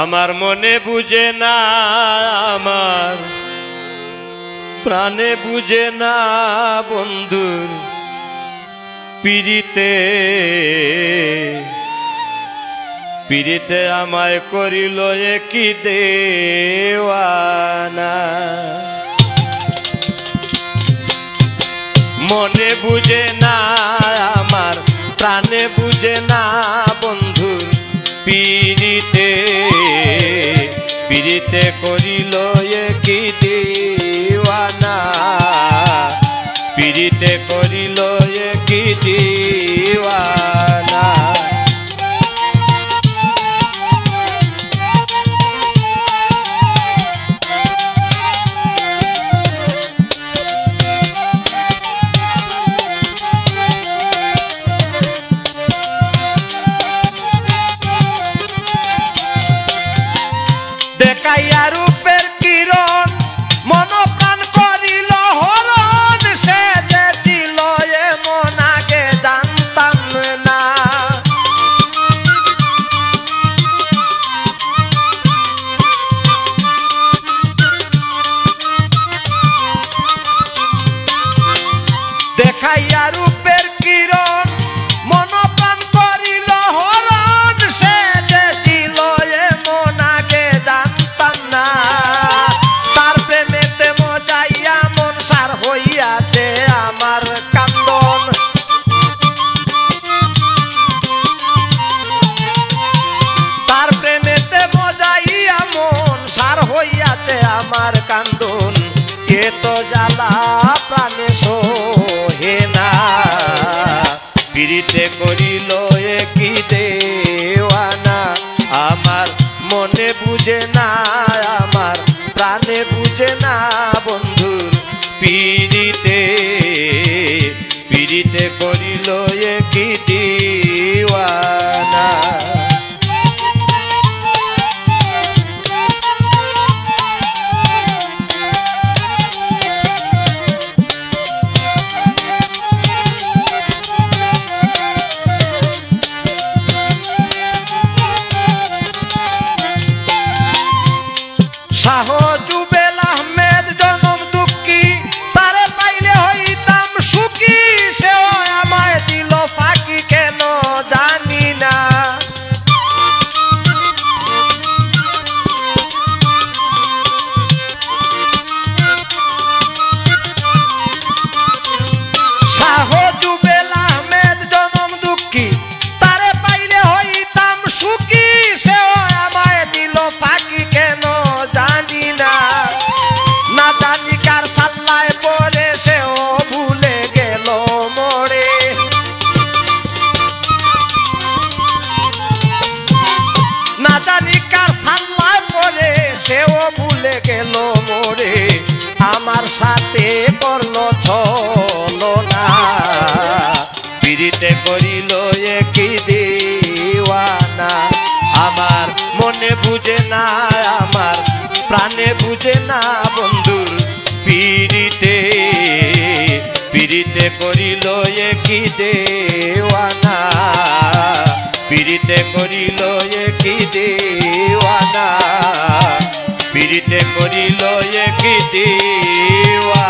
আমার মনে বুঝে না, আমার প্রাণে বুঝে না বন্ধুর পিরিতে, পিরিতে আমায় করিল কি দেওয়ানা। মনে বুঝে না আমার প্রাণে বুঝে না বন্ধুর পিরিতে, পিরিতে করিল কি দেওয়ানা, পিরিতে করিল কি দেওয়ানা। দেখাইয়া রূপের কিরণ মন প্রাণ করিল হরণ, সে যে ছিল এমন আগে জানতাম না। দেখাইয়া রূপের কিরণ মন প্রাণ করিল হরণ, সে যে ছিল এমন আগে জানতাম না। তার প্রেমেতে মজাইয়া মন সার হইয়াছে আমার কান্দন, তার প্রেমেতে মজাইয়া মন সার হইয়াছে আমার কান্দন। এ তো জ্বালা প্রাণে সহে না, পিরিতে করিল কি দেওয়ানা। আমার মনে বুঝে না, আমার প্রাণে বুঝে না বন্ধুর পিরিতে, পিরিতে করিল কি দেওয়ানা। শাহ জুবেল আহমেদ জনম দুঃখী, তারে পাইলে হইতাম সুখী, সেও আমায় দিল ফাঁকি কেন জানি না। শাহ জুবেল আহমেদ জনম দুঃখী, তারে পাইলে হইতাম সুখী, সেও আমায় দিল ফাঁকি কেন জানি না। না জানি কার সাল্লায় পরে সেও ভুলে গেল মোরে, না জানি কার সাল্লায় পরে সেও ভুলে গেল মোরে। আমার সাথে করলো ছলনা, পিরিতে করিল কি দেওয়ানা। আমার মনে বুঝে না, আমার প্রাণে বুঝে না বন্ধুর পিরিতে, পিরিতে করিল কি দেওয়ানা, পিরিতে করিল কি দেওয়ানা, পিরিতে করিল কি দেওয়ানা।